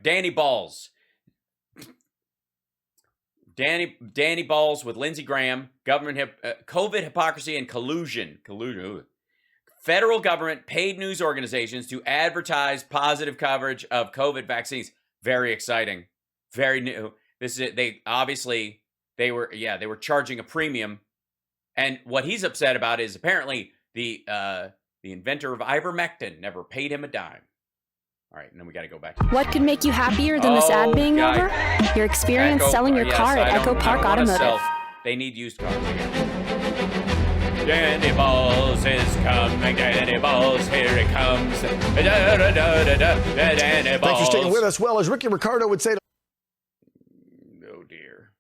Danny Balls. Danny Balls with Lindsey Graham, government COVID hypocrisy and collusion. Federal government paid news organizations to advertise positive coverage of COVID vaccines. Very exciting. Very new. This is they were charging a premium. And what he's upset about is apparently the inventor of ivermectin never paid him a dime. All right, and then we got to go back to What could make you happier than this ad being over? Your experience selling your car at Echo Park Automotive. They need used cars again. Danny Balls is coming. Danny Balls, here he comes. Danny Balls. Thanks for sticking with us. Well, as Ricky Ricardo would say. Oh, dear.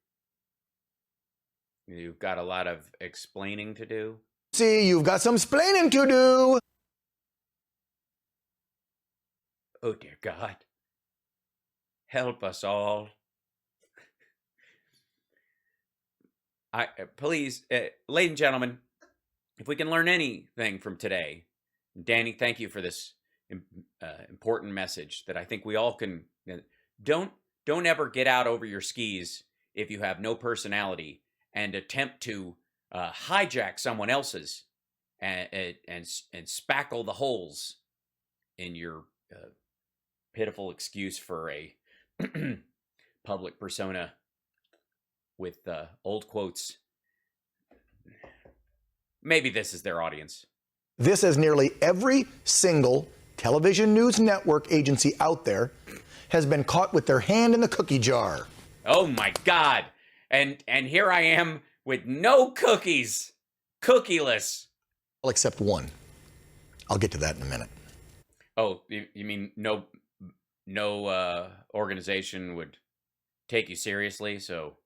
You've got a lot of explaining to do. See, you've got some splaining to do. Oh, dear God. Help us all. Please, ladies and gentlemen, if we can learn anything from today, Danny, thank you for this important message that I think we all can. Don't ever get out over your skis if you have no personality and attempt to hijack someone else's and spackle the holes in your pitiful excuse for a public persona with old quotes. Maybe this is their audience. This, as nearly every single television news network agency out there has been caught with their hand in the cookie jar. Oh my God. And here I am with no cookies. Cookieless. Well, except one. I'll get to that in a minute. Oh, you mean no organization would take you seriously, so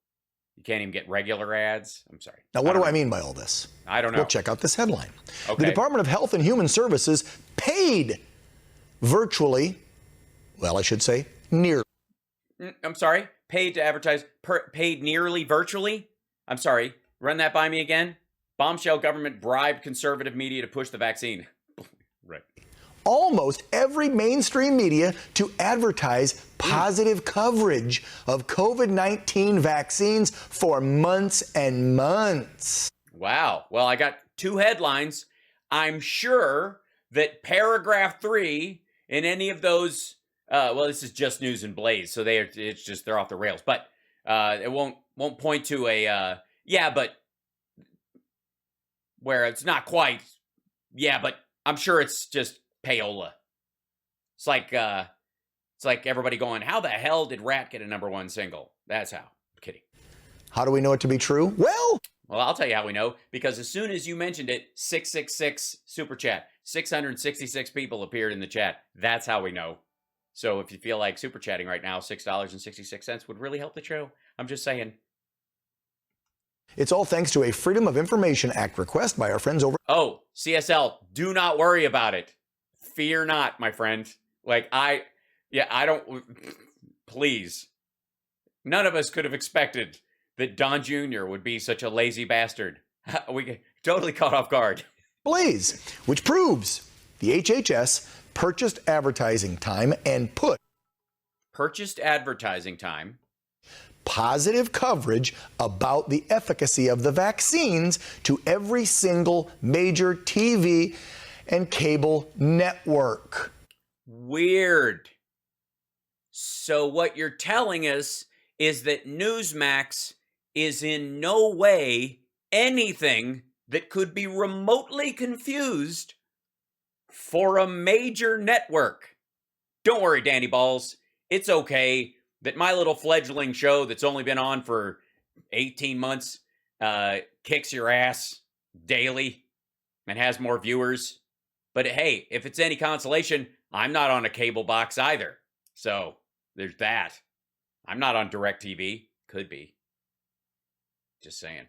you can't even get regular ads? I'm sorry. Now, what do I mean by all this? I don't know. Well, check out this headline. Okay. The Department of Health and Human Services paid virtually, well, I should say, nearly. I'm sorry? Paid to advertise, paid nearly virtually? I'm sorry. Run that by me again. Bombshell government bribed conservative media to push the vaccine. Right. Almost every mainstream media to advertise positive coverage of COVID-19 vaccines for months and months. Wow. Well, I got two headlines. I'm sure that paragraph 3 in any of those, well, this is just News and Blaze, so they're off the rails. But it won't point to a yeah, but where it's not quite. Yeah, but I'm sure it's just payola. It's like everybody going, how the hell did Rat get a #1 single? That's how. I'm kidding. How do we know it to be true? Well, I'll tell you how we know. Because as soon as you mentioned it, 666 super chat. 666 people appeared in the chat. That's how we know. So if you feel like super chatting right now, $6.66 would really help the show. I'm just saying. It's all thanks to a Freedom of Information Act request by our friends over. Oh, CSL, do not worry about it. Fear not, my friend. Like, I don't, please. None of us could have expected that Don Jr. would be such a lazy bastard. We totally caught off guard. Blaze, which proves the HHS purchased advertising time and put positive coverage about the efficacy of the vaccines to every single major TV and cable network. Weird. So what you're telling us is that Newsmax is in no way anything that could be remotely confused for a major network. Don't worry, Danny Balls. It's okay that my little fledgling show that's only been on for 18 months kicks your ass daily and has more viewers. But hey, if it's any consolation, I'm not on a cable box either. So there's that. I'm not on DirecTV. Could be. Just saying.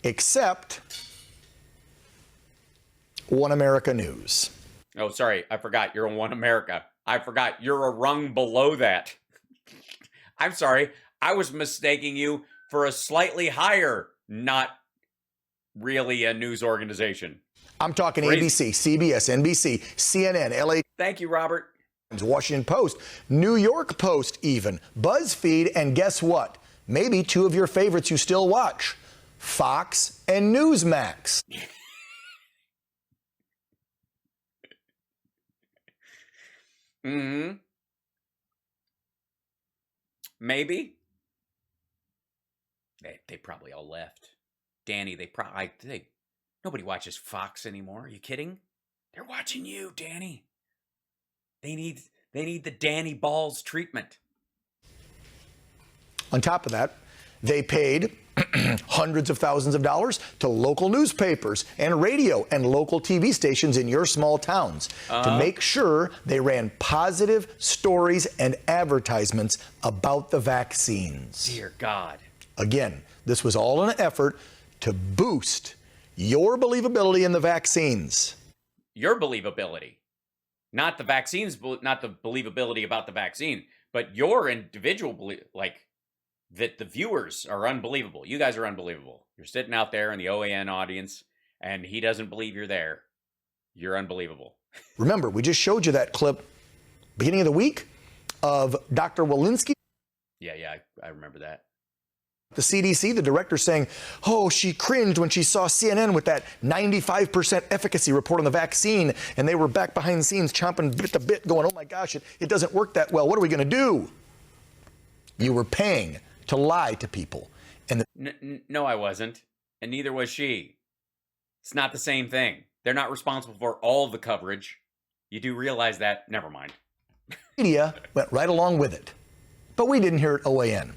Except One America News. Oh, sorry. I forgot. You're on One America. I forgot. You're a rung below that. I'm sorry. I was mistaking you for a slightly higher, not really a news organization. I'm talking ABC, CBS, NBC, CNN, LA. Thank you, Robert. Washington Post, New York Post even, BuzzFeed, and guess what? Maybe two of your favorites you still watch, Fox and Newsmax. Mm-hmm. Maybe. They probably all left. Danny, nobody watches Fox anymore. Are you kidding? They're watching you, Danny. They need the Danny Balls treatment. On top of that, they paid hundreds of thousands of dollars to local newspapers and radio and local TV stations in your small towns to make sure they ran positive stories and advertisements about the vaccines. Dear God. Again, this was all in an effort to boost your believability in the vaccines. Your believability. Not the vaccines, not the believability about the vaccine, but your individual that the viewers are unbelievable. You guys are unbelievable. You're sitting out there in the OAN audience, and he doesn't believe you're there. You're unbelievable. Remember, we just showed you that clip beginning of the week of Dr. Walensky. Yeah, I remember that. The CDC, the director saying, oh, she cringed when she saw CNN with that 95% efficacy report on the vaccine, and they were back behind the scenes chomping bit to bit going, oh my gosh, it doesn't work that well. What are we going to do? You were paying to lie to people. And no, I wasn't. And neither was she. It's not the same thing. They're not responsible for all the coverage. You do realize that? Never mind. Media went right along with it. But we didn't hear it OAN.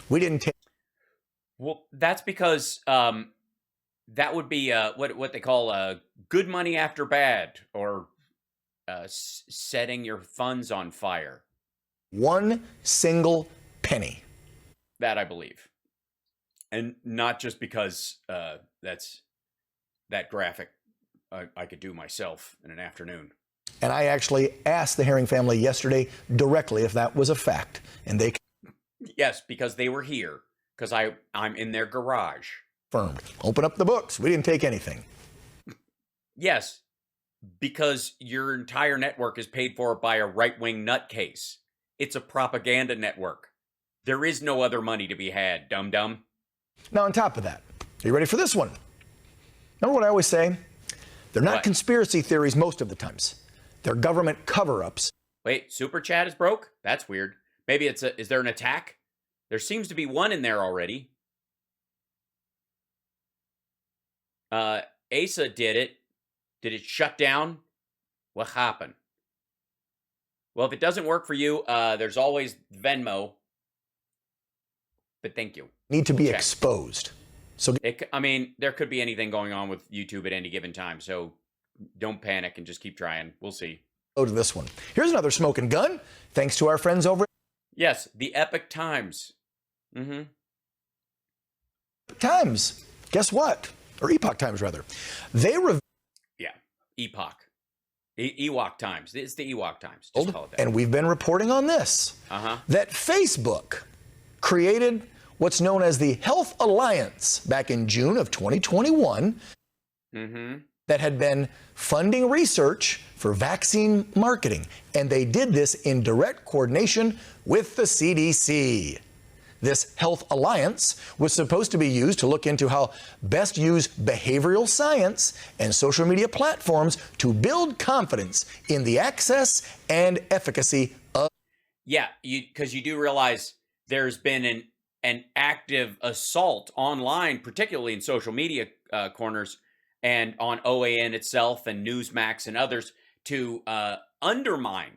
We didn't take. Well, that's because that would be what they call good money after bad, or setting your funds on fire. One single penny. That I believe. And not just because that's that graphic I could do myself in an afternoon. And I actually asked the Herring family yesterday directly if that was a fact. And they Yes, because they were here. Because I'm in their garage. Confirmed. Open up the books. We didn't take anything. Yes, because your entire network is paid for by a right-wing nutcase. It's a propaganda network. There is no other money to be had, dum-dum. Now, on top of that, are you ready for this one? Remember what I always say? They're not conspiracy theories most of the times. They're government cover-ups. Wait, Super Chat is broke? That's weird. Maybe is there an attack? There seems to be one in there already. Asa did it. Did it shut down? What happened? Well, if it doesn't work for you, there's always Venmo. But thank you. Need to be exposed. So there could be anything going on with YouTube at any given time. So don't panic and just keep trying. We'll see. Go to this one. Here's another smoking gun. Thanks to our friends over. Yes, the Epic Times. Mm-hmm. Times. Guess what? Or Epoch Times, rather. Yeah, Epoch. Ewok Times. It's the Ewok Times. Just call it that. And we've been reporting on this. That Facebook created what's known as the Health Alliance back in June of 2021 that had been funding research for vaccine marketing. And they did this in direct coordination with the CDC. This Health Alliance was supposed to be used to look into how best use behavioral science and social media platforms to build confidence in the access and efficacy of. Yeah, because you do realize there's been an active assault online, particularly in social media corners and on OAN itself and Newsmax and others, to undermine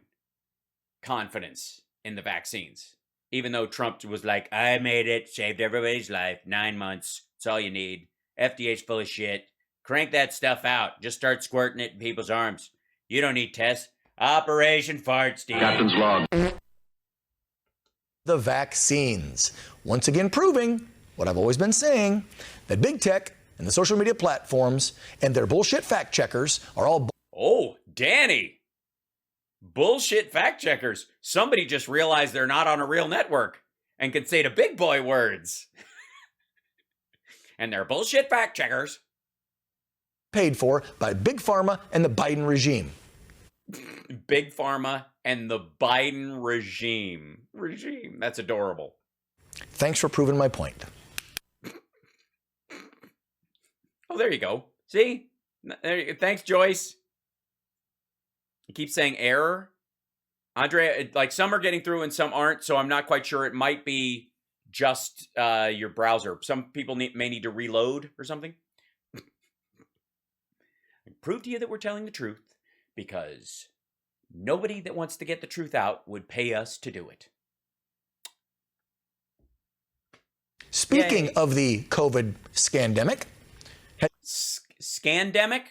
confidence in the vaccines. Even though Trump was like, I made it, saved everybody's life, 9 months, that's all you need. FDA's full of shit. Crank that stuff out. Just start squirting it in people's arms. You don't need tests. Operation Fart Steve. Captain's log. The vaccines. Once again proving what I've always been saying, that big tech and the social media platforms and their bullshit fact checkers are all. Oh, Danny. Bullshit fact checkers. Somebody just realized they're not on a real network and can say the big boy words. And they're bullshit fact checkers. Paid for by Big Pharma and the Biden regime. Big Pharma and the Biden regime. That's adorable. Thanks for proving my point. Oh, there you go. See? Thanks, Joyce. You keep saying error. Andrea, like some are getting through and some aren't, so I'm not quite sure. It might be just your browser. Some people may need to reload or something. Prove to you that we're telling the truth, because nobody that wants to get the truth out would pay us to do it. Speaking of the COVID scandemic. Scandemic?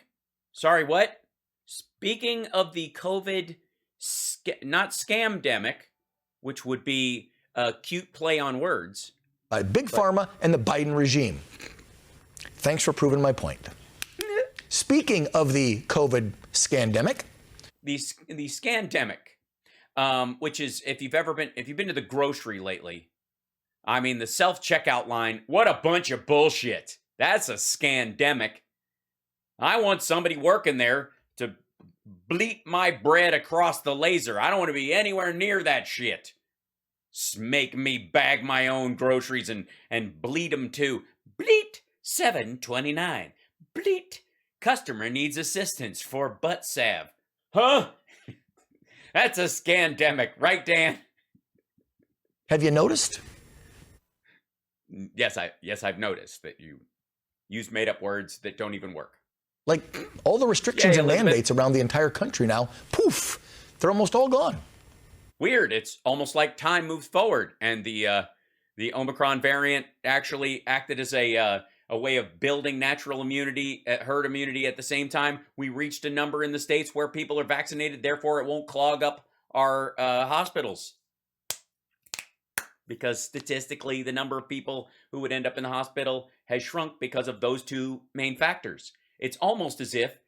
Sorry, what? Speaking of the COVID, not scamdemic, which would be a cute play on words. By Big Pharma and the Biden regime. Thanks for proving my point. Speaking of the COVID scandemic. The scandemic, which is if you've been to the grocery lately, I mean, the self-checkout line, what a bunch of bullshit. That's a scandemic. I want somebody working there to bleat my bread across the laser. I don't want to be anywhere near that shit. Make me bag my own groceries and bleat them too. Bleat $7.29. Bleat customer needs assistance for butt salve. Huh? That's a scandemic, right, Dan? Have you noticed? Yes, I've noticed that you use made-up words that don't even work. Like all the restrictions and mandates around the entire country now, poof, they're almost all gone. Weird. It's almost like time moves forward, and the Omicron variant actually acted as a way of building natural immunity, herd immunity at the same time. We reached a number in the states where people are vaccinated, therefore it won't clog up our hospitals. Because statistically, the number of people who would end up in the hospital has shrunk because of those two main factors. It's almost as if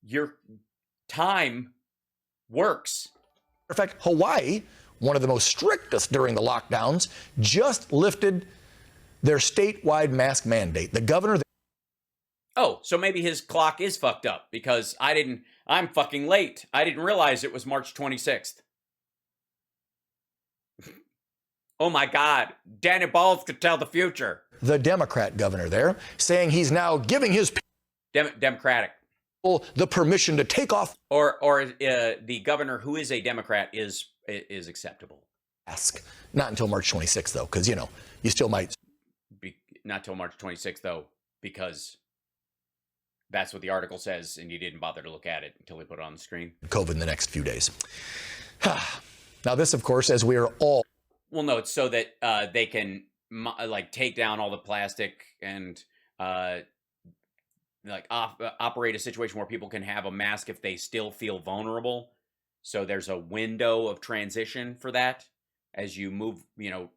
your time works. In fact, Hawaii, one of the most strictest during the lockdowns, just lifted their statewide mask mandate. The governor... Oh, so maybe his clock is fucked up because I'm fucking late. I didn't realize it was March 26th. Oh my God, Danny Balls could tell the future. The Democrat governor there saying he's now giving his Democratic people the permission to take off. Or the governor who is a Democrat is acceptable. Ask. Not until March 26th, though, because, you still might. Not till March 26th, though, because that's what the article says, and you didn't bother to look at it until we put it on the screen. COVID in the next few days. Now, this, of course, as we are all... Well, no, it's so that they can, take down all the plastic and, operate a situation where people can have a mask if they still feel vulnerable. So there's a window of transition for that. As you move,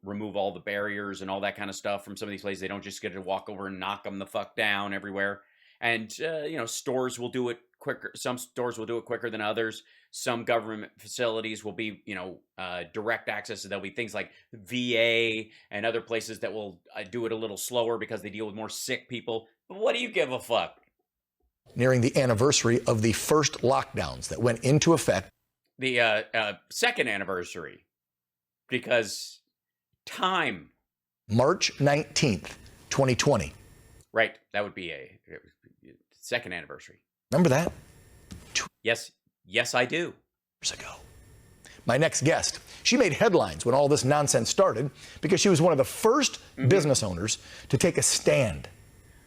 remove all the barriers and all that kind of stuff from some of these places. They don't just get to walk over and knock them the fuck down everywhere. And, stores will do it quicker. Some stores will do it quicker than others. Some government facilities will be, direct access. So there'll be things like VA and other places that will do it a little slower because they deal with more sick people. But what do you give a fuck? Nearing the anniversary of the first lockdowns that went into effect. The second anniversary. Because time. March 19th, 2020. Right. That would be a second anniversary. Remember that? Yes, I do. Years ago. My next guest, she made headlines when all this nonsense started because she was one of the first business owners to take a stand.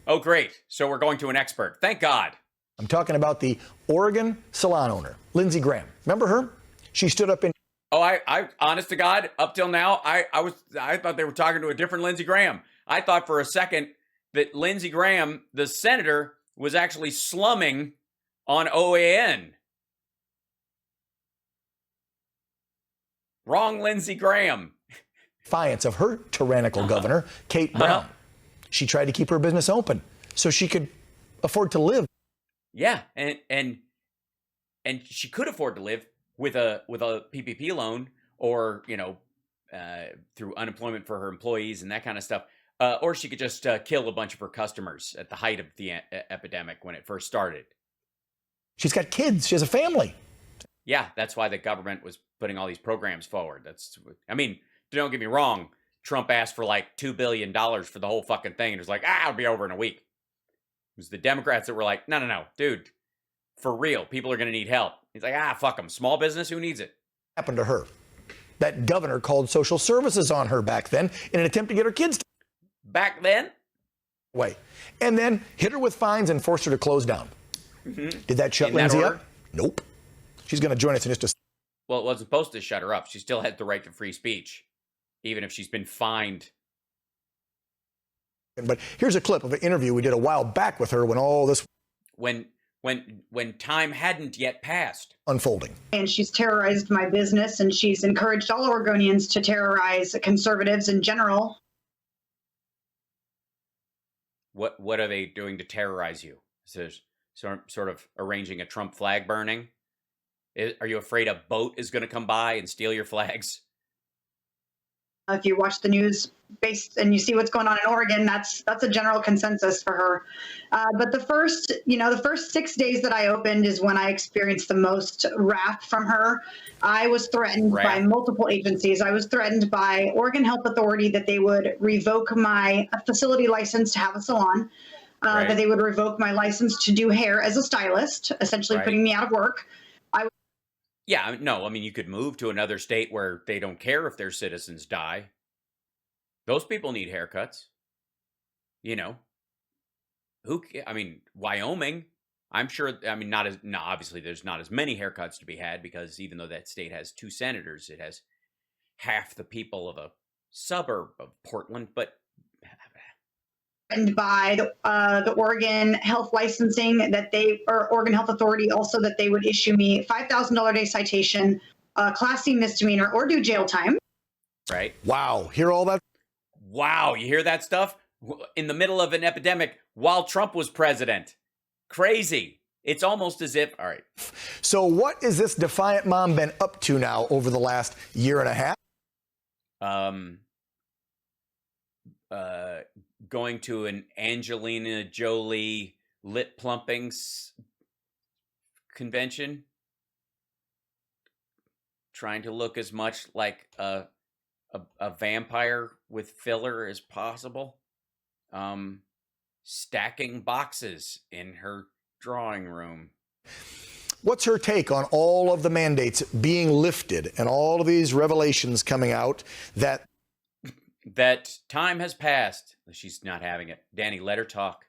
Oh, great. So we're going to an expert. Thank God. I'm talking about the Oregon salon owner, Lindsey Graham. Remember her? She stood up in... Oh, I honest to God, up till now, I thought they were talking to a different Lindsey Graham. I thought for a second that Lindsey Graham, the senator, was actually slumming on OAN. Wrong Lindsey Graham. Defiance of her tyrannical governor, Kate Brown. She tried to keep her business open so she could afford to live. Yeah, and she could afford to live with a PPP loan or, through unemployment for her employees and that kind of stuff. Or she could just kill a bunch of her customers at the height of the epidemic when it first started. She's got kids. She has a family. Yeah, that's why the government was putting all these programs forward. I mean, don't get me wrong. Trump asked for like $2 billion for the whole fucking thing. And it was like, it'll be over in a week. It was the Democrats that were like, no, dude, for real, people are going to need help. He's like, fuck them. Small business, who needs it? Happened to her. That governor called social services on her back then in an attempt to get her kids back then? Way. And then hit her with fines and forced her to close down. Mm-hmm. Did that shut Lindsay up? Nope. She's going to join us in just a... Well, it wasn't supposed to shut her up. She still had the right to free speech, even if she's been fined. But here's a clip of an interview we did a while back with her when all this... When time hadn't yet passed. Unfolding. And she's terrorized my business, and she's encouraged all Oregonians to terrorize conservatives in general. What are they doing to terrorize you? Is sort of arranging a Trump flag burning? Are you afraid a boat is going to come by and steal your flags? If you watch the news and you see what's going on in Oregon, that's a general consensus for her. But the first 6 days that I opened is when I experienced the most wrath from her. I was threatened by multiple agencies. I was threatened by Oregon Health Authority that they would revoke my facility license to have a salon, that they would revoke my license to do hair as a stylist, essentially putting me out of work. Yeah, no, I mean, you could move to another state where they don't care if their citizens die. Those people need haircuts. You know. Wyoming, I'm sure, obviously there's not as many haircuts to be had because even though that state has 2 senators, it has half the people of a suburb of Portland, but... And by the Oregon Health licensing or Oregon Health Authority also that they would issue me $5,000 a day citation, Class C misdemeanor, or do jail time. Right. Wow. Hear all that? Wow. You hear that stuff? In the middle of an epidemic while Trump was president. Crazy. It's almost as if, all right. So what is this defiant mom been up to now over the last year and a half? Going to an Angelina Jolie lip plumping convention, trying to look as much like a vampire with filler as possible, stacking boxes in her drawing room. What's her take on all of the mandates being lifted and all of these revelations coming out that time has passed? She's not having it. Danny, let her talk.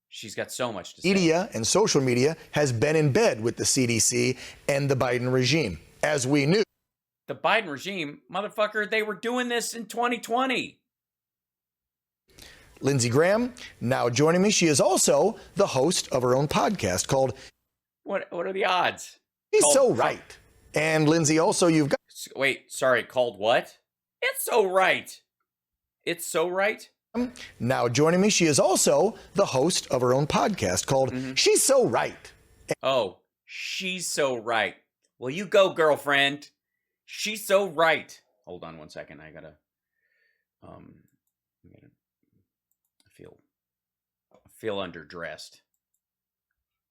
She's got so much to say. Media and social media has been in bed with the CDC and the Biden regime, as we knew. The Biden regime, motherfucker, they were doing this in 2020. Lindsey Graham, now joining me. She is also the host of her own podcast called... What are the odds? He's so right. And Lindsey, also you've got... Wait, sorry, called what? It's so right. It's so right. Now joining me, she is also the host of her own podcast called She's So Right. Oh, she's so right. Well, you go, girlfriend. She's so right. Hold on one second. I gotta feel underdressed.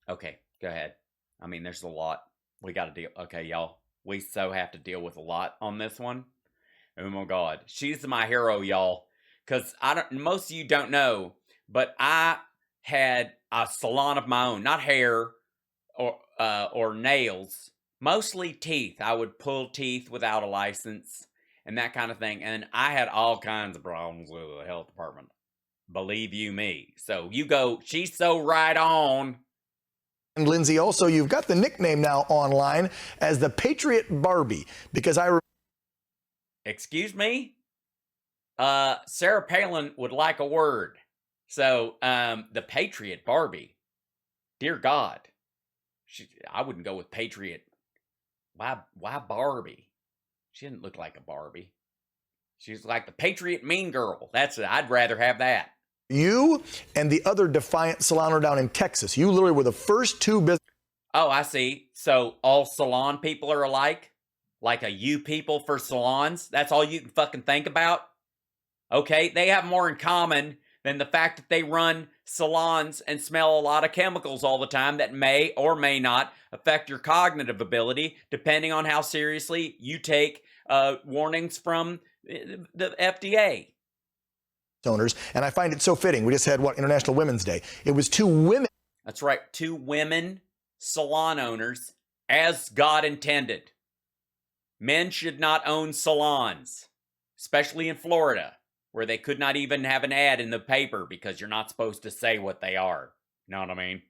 Okay, go ahead. I mean, there's a lot we got to deal. Okay, y'all, we so have to deal with a lot on this one. Oh my God, she's my hero, y'all. Because most of you don't know, but I had a salon of my own, not hair or nails, mostly teeth. I would pull teeth without a license and that kind of thing. And I had all kinds of problems with the health department. Believe you me. So you go, she's so right on. And Lindsey, also, you've got the nickname now online as the Patriot Barbie because Excuse me? Sarah Palin would like a word. So, the Patriot Barbie. Dear God. I wouldn't go with Patriot. Why Barbie? She didn't look like a Barbie. She's like the Patriot mean girl. I'd rather have that. You and the other defiant salon down in Texas. You literally were the first 2 business. Oh, I see. So all salon people are alike? Like a you people for salons? That's all you can fucking think about? Okay, they have more in common than the fact that they run salons and smell a lot of chemicals all the time that may or may not affect your cognitive ability, depending on how seriously you take warnings from the FDA. Owners, and I find it so fitting. We just had International Women's Day. It was 2 women. That's right, 2 women salon owners, as God intended. Men should not own salons, especially in Florida, where they could not even have an ad in the paper because you're not supposed to say what they are. You know what I mean?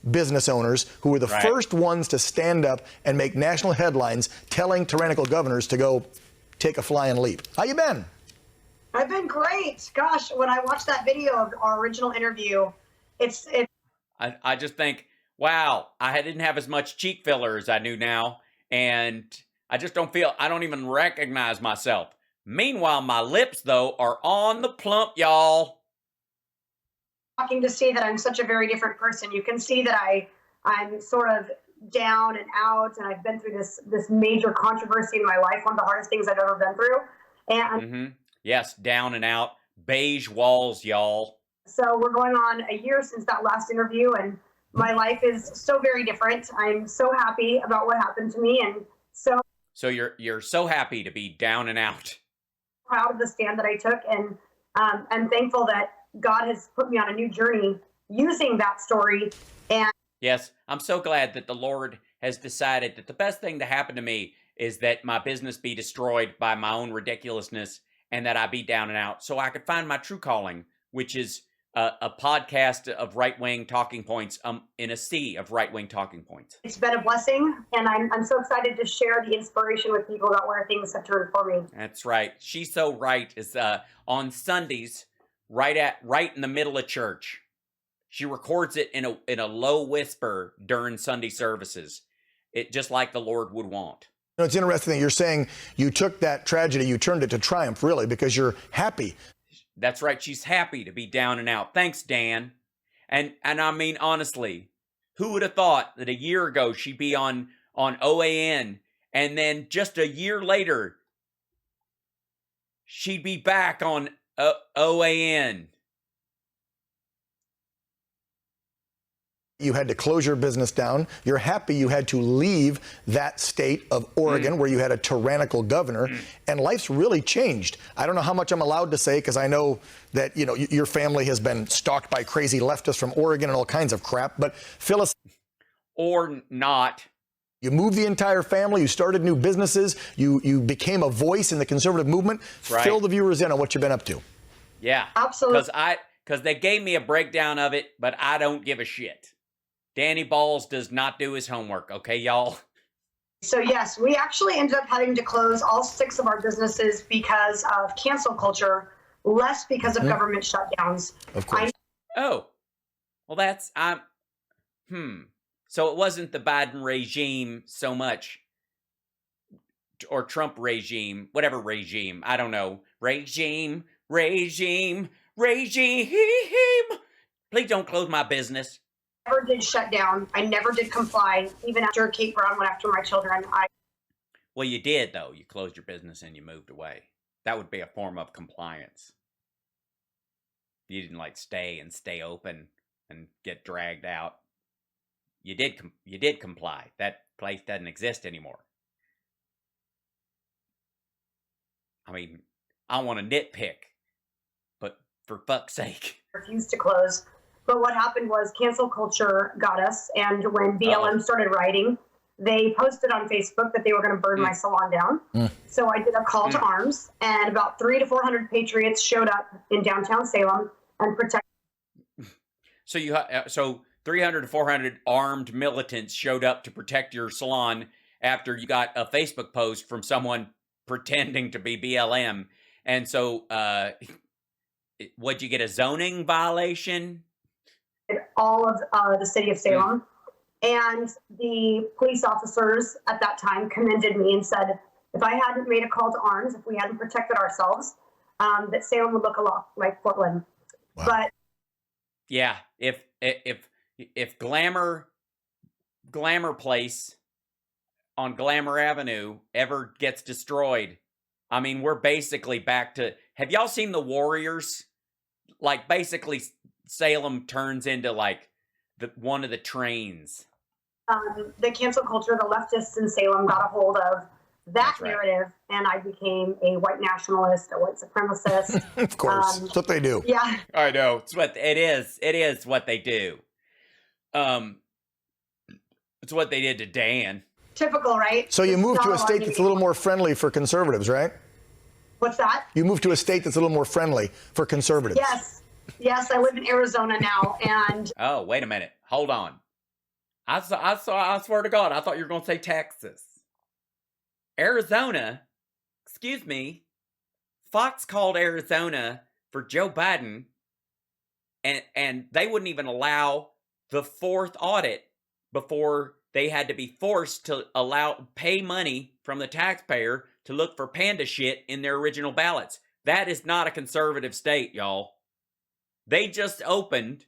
Business owners who were the first ones to stand up and make national headlines telling tyrannical governors to go take a flying leap. How you been? I've been great. Gosh, when I watched that video of our original interview, I just think, wow, I didn't have as much cheek filler as I do now, and I just don't even recognize myself. Meanwhile, my lips, though, are on the plump, y'all. Shocking to see that I'm such a very different person. You can see that I'm sort of down and out, and I've been through this major controversy in my life, one of the hardest things I've ever been through. And yes, down and out, beige walls, y'all. So we're going on a year since that last interview, and my life is so very different. I'm so happy about what happened to me, and so you're so happy to be down and out. Proud of the stand that I took, and I'm thankful that God has put me on a new journey using that story. And yes, I'm so glad that the Lord has decided that the best thing to happen to me is that my business be destroyed by my own ridiculousness and that I be down and out so I could find my true calling, which is a podcast of right-wing talking points in a sea of right-wing talking points. It's been a blessing, and I'm so excited to share the inspiration with people about where things have turned for me. That's right. She's so right. Is on Sundays, right in the middle of church. She records it in a low whisper during Sunday services. It just like the Lord would want. You know, it's interesting that you're saying you took that tragedy, you turned it to triumph, really, because you're happy. That's right. She's happy to be down and out. Thanks, Dan. And I mean, honestly, who would have thought that a year ago she'd be on OAN, and then just a year later she'd be back on OAN. You had to close your business down. You're happy you had to leave that state of Oregon where you had a tyrannical governor, and life's really changed. I don't know how much I'm allowed to say because I know that, you know, your family has been stalked by crazy leftists from Oregon and all kinds of crap, but Phyllis, or not. You moved the entire family, you started new businesses, you became a voice in the conservative movement. Right. Fill the viewers in on what you've been up to. Yeah. Absolutely. Because they gave me a breakdown of it, but I don't give a shit. Danny Balls does not do his homework, okay, y'all? So yes, we actually ended up having to close all 6 of our businesses because of cancel culture, less because of government shutdowns. Of course. Oh, well, that's So it wasn't the Biden regime so much, or Trump regime, whatever regime. I don't know. Regime. Please don't close my business. Never did shut down. I never did comply, even after Kate Brown went after my children. Well, you did, though. You closed your business and you moved away. That would be a form of compliance. You didn't stay open and get dragged out. You did comply. That place doesn't exist anymore. I mean, I want to nitpick, but for fuck's sake. Refused to close. But what happened was cancel culture got us, and when BLM started rioting, they posted on Facebook that they were going to burn my salon down. So I did a call to arms, and about 300 to 400 patriots showed up in downtown Salem and protected. So 300 to 400 armed militants showed up to protect your salon after you got a Facebook post from someone pretending to be BLM, and so what'd you get, a zoning violation? All of the city of Salem. And the police officers at that time commended me and said, if I hadn't made a call to arms, if we hadn't protected ourselves, that Salem would look a lot like Portland. Wow. But yeah, if Glamour Place on Glamour Avenue ever gets destroyed, I mean, we're basically back to, have y'all seen The Warriors? Like, basically Salem turns into like one of the trains. The cancel culture, the leftists in Salem got a hold of that narrative, and I became a white nationalist, a white supremacist. Of course, that's what they do. Yeah, I know. It's what it is. It is what they do. It's what they did to Dan. Typical, right? So you moved to a state that's a little more friendly for conservatives, right? What's that? You moved to a state that's a little more friendly for conservatives. Yes, I live in Arizona now, and oh, wait a minute, hold on. I swear to God, I thought you were going to say Texas. Arizona, excuse me, Fox called Arizona for Joe Biden, and they wouldn't even allow the fourth audit before they had to be forced to pay money from the taxpayer to look for panda shit in their original ballots. That is not a conservative state, y'all. They just opened,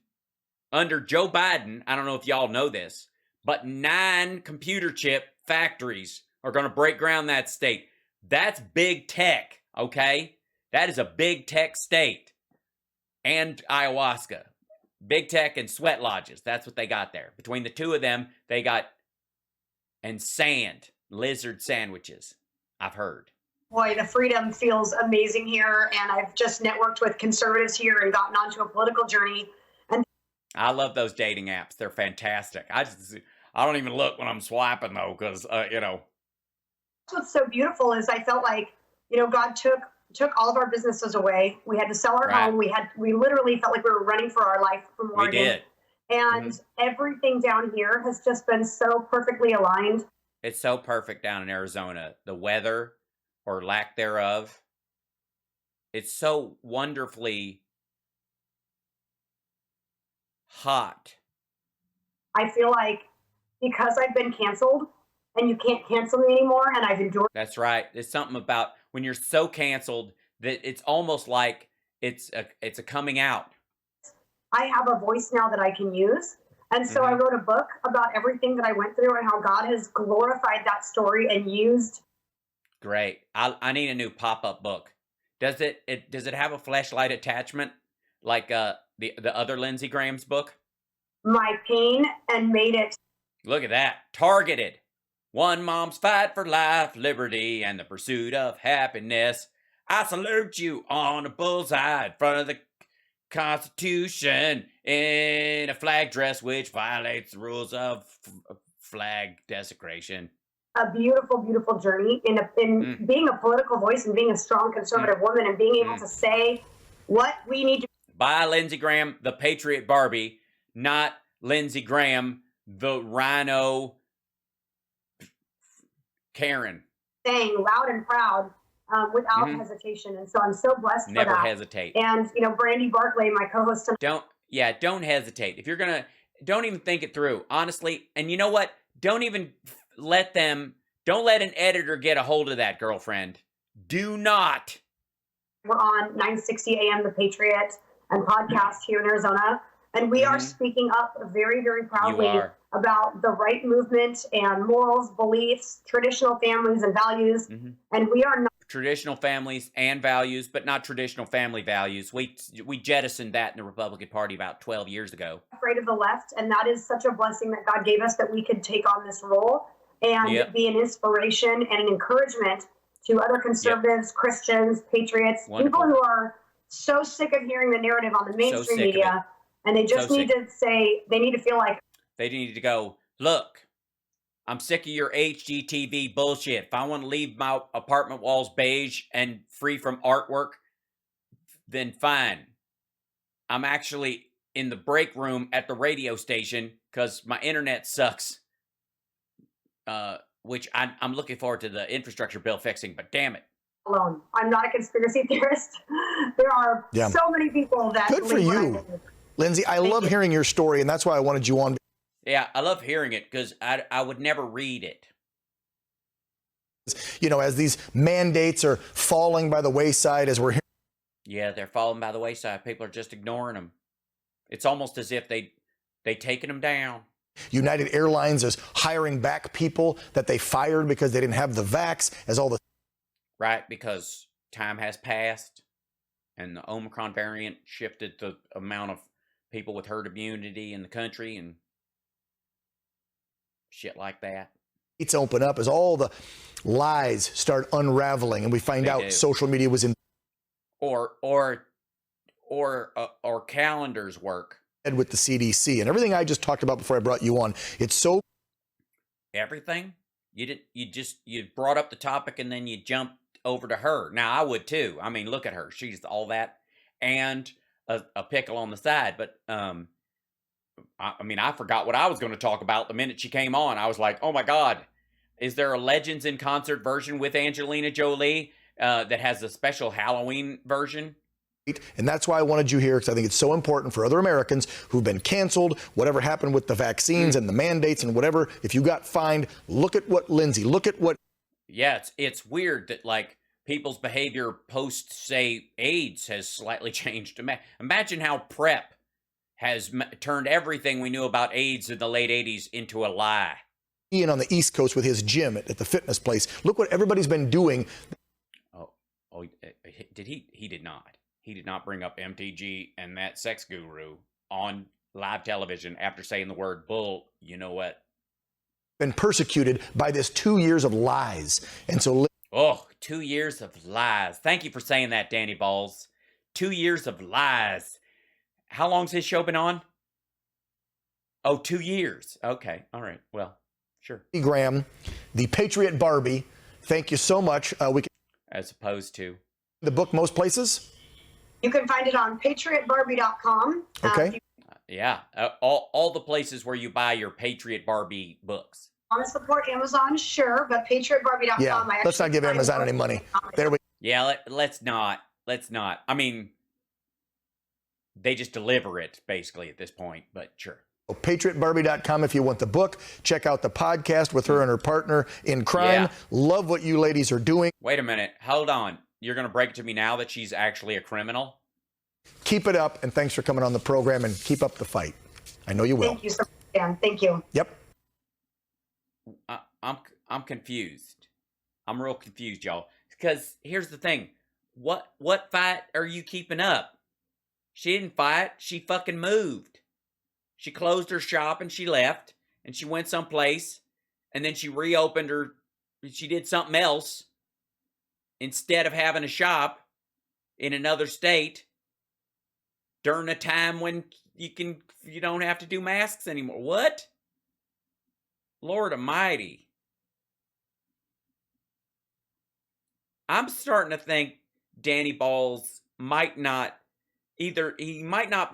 under Joe Biden, I don't know if y'all know this, but 9 computer chip factories are going to break ground that state. That's big tech, okay? That is a big tech state. And ayahuasca. Big tech and sweat lodges. That's what they got there. Between the two of them, they got, and sand, lizard sandwiches, I've heard. Boy, the freedom feels amazing here, and I've just networked with conservatives here and gotten onto a political journey. And I love those dating apps. They're fantastic. I don't even look when I'm swiping, though, because, you know. What's so beautiful is I felt like, you know, God took all of our businesses away. We had to sell our home. We literally felt like we were running for our life from Oregon. We did. And everything down here has just been so perfectly aligned. It's so perfect down in Arizona. The weather, or lack thereof, it's so wonderfully hot. I feel like because I've been canceled and you can't cancel me anymore, and I've endured. That's right. There's something about when you're so canceled that it's almost like it's a coming out. I have a voice now that I can use. And so I wrote a book about everything that I went through and how God has glorified that story and used. Great. I need a new pop-up book. Does it have a fleshlight attachment like the other Lindsey Graham's book? My pain and made it. Look at that. Targeted. One mom's fight for life, liberty, and the pursuit of happiness. I salute you on a bullseye in front of the Constitution in a flag dress which violates the rules of flag desecration. A beautiful, beautiful journey in being a political voice and being a strong conservative woman and being able to say what we need to. By Lindsey Graham, the Patriot Barbie, not Lindsey Graham, the rhino Karen. Saying loud and proud without hesitation. And so I'm so blessed Never for that. hesitate. And, you know, Brandy Barclay, my co-host. Don't hesitate. If you're going to, don't even think it through, honestly. And you know what? Don't even don't let an editor get a hold of that, girlfriend. Do not. We're on 960 AM, The Patriot, and podcast here in Arizona. And we are speaking up very, very proudly about the right movement and morals, beliefs, traditional families and values. And we are not traditional families and values, but not traditional family values. We jettisoned that in the Republican Party about 12 years ago. Afraid of the left, and that is such a blessing that God gave us that we could take on this role and be an inspiration and an encouragement to other conservatives, Christians, patriots, people who are so sick of hearing the narrative on the mainstream media, and they just need to say, they need to feel like they need to go, look, I'm sick of your HGTV bullshit. If I want to leave my apartment walls beige and free from artwork, then fine. I'm actually in the break room at the radio station because my internet sucks. Which I'm looking forward to the infrastructure bill fixing, but damn it. Alone. I'm not a conspiracy theorist. There are so many people that. Good for you, Lindsey. I love hearing your story, and that's why I wanted you on. Yeah, I love hearing it because I would never read it. You know, as these mandates are falling by the wayside, as we're hearing. Yeah, they're falling by the wayside. People are just ignoring them. It's almost as if they taken them down. United Airlines is hiring back people that they fired because they didn't have the vax, as all the. Right, because time has passed and the Omicron variant shifted the amount of people with herd immunity in the country and shit like that. It's open up as all the lies start unraveling, and we find out social media was in. Or calendars work. With the CDC and everything I just talked about before I brought you on. It's so. Everything? You brought up the topic and then you jumped over to her. Now I would too. I mean, look at her. She's all that and a pickle on the side. But I mean, I forgot what I was going to talk about the minute she came on. I was like, oh my God, is there a Legends in Concert version with Angelina Jolie that has a special Halloween version? And that's why I wanted you here, because I think it's so important for other Americans who've been canceled, whatever happened with the vaccines and the mandates and whatever. If you got fined, look at what Lindsay, look at what. Yeah, it's weird that like people's behavior post, say, AIDS has slightly changed. Imagine how PrEP has turned everything we knew about AIDS in the late 80s into a lie. Ian on the East Coast with his gym at the fitness place. Look what everybody's been doing. Did he? He did not. He did not bring up MTG and that sex guru on live television after saying the word bull. You know what? Been persecuted by this 2 years of lies. And so. 2 years of lies. Thank you for saying that, Danny Balls. 2 years of lies. How long's his show been on? 2 years. Okay. All right. Well, sure. Graham, the Patriot Barbie. Thank you so much. As opposed to the book most places. You can find it on patriotbarbie.com. Okay. Yeah. All the places where you buy your Patriot Barbie books. Want to support Amazon? Sure, but patriotbarbie.com. Yeah. Let's not give Amazon any money. There we. Yeah. Let's not. I mean, they just deliver it basically at this point. But sure. Patriotbarbie.com if you want the book. Check out the podcast with her and her partner in crime. Yeah. Love what you ladies are doing. Wait a minute. Hold on. You're going to break it to me now that she's actually a criminal? Keep it up, and thanks for coming on the program, and keep up the fight. I know you will. Thank you so much, Dan. Thank you. Yep. I'm confused. I'm real confused, y'all. Because here's the thing. What fight are you keeping up? She didn't fight. She fucking moved. She closed her shop and she left. And she went someplace. And then she reopened her. She did something else. Instead of having a shop in another state during a time when you don't have to do masks anymore. What? Lord Almighty. I'm starting to think Danny Balls might not be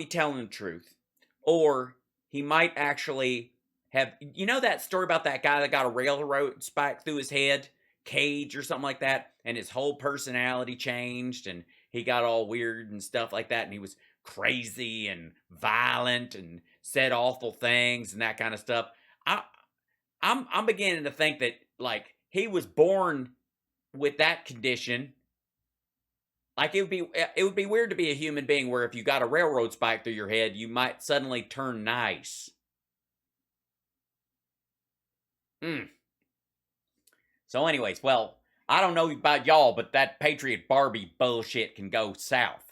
telling the truth, or he might actually have, you know that story about that guy that got a railroad spike through his head? Cage or something like that, and his whole personality changed and he got all weird and stuff like that, and he was crazy and violent and said awful things and that kind of stuff. I'm beginning to think that like he was born with that condition. Like it would be weird to be a human being where if you got a railroad spike through your head, you might suddenly turn nice. So anyways, well, I don't know about y'all, but that Patriot Barbie bullshit can go south.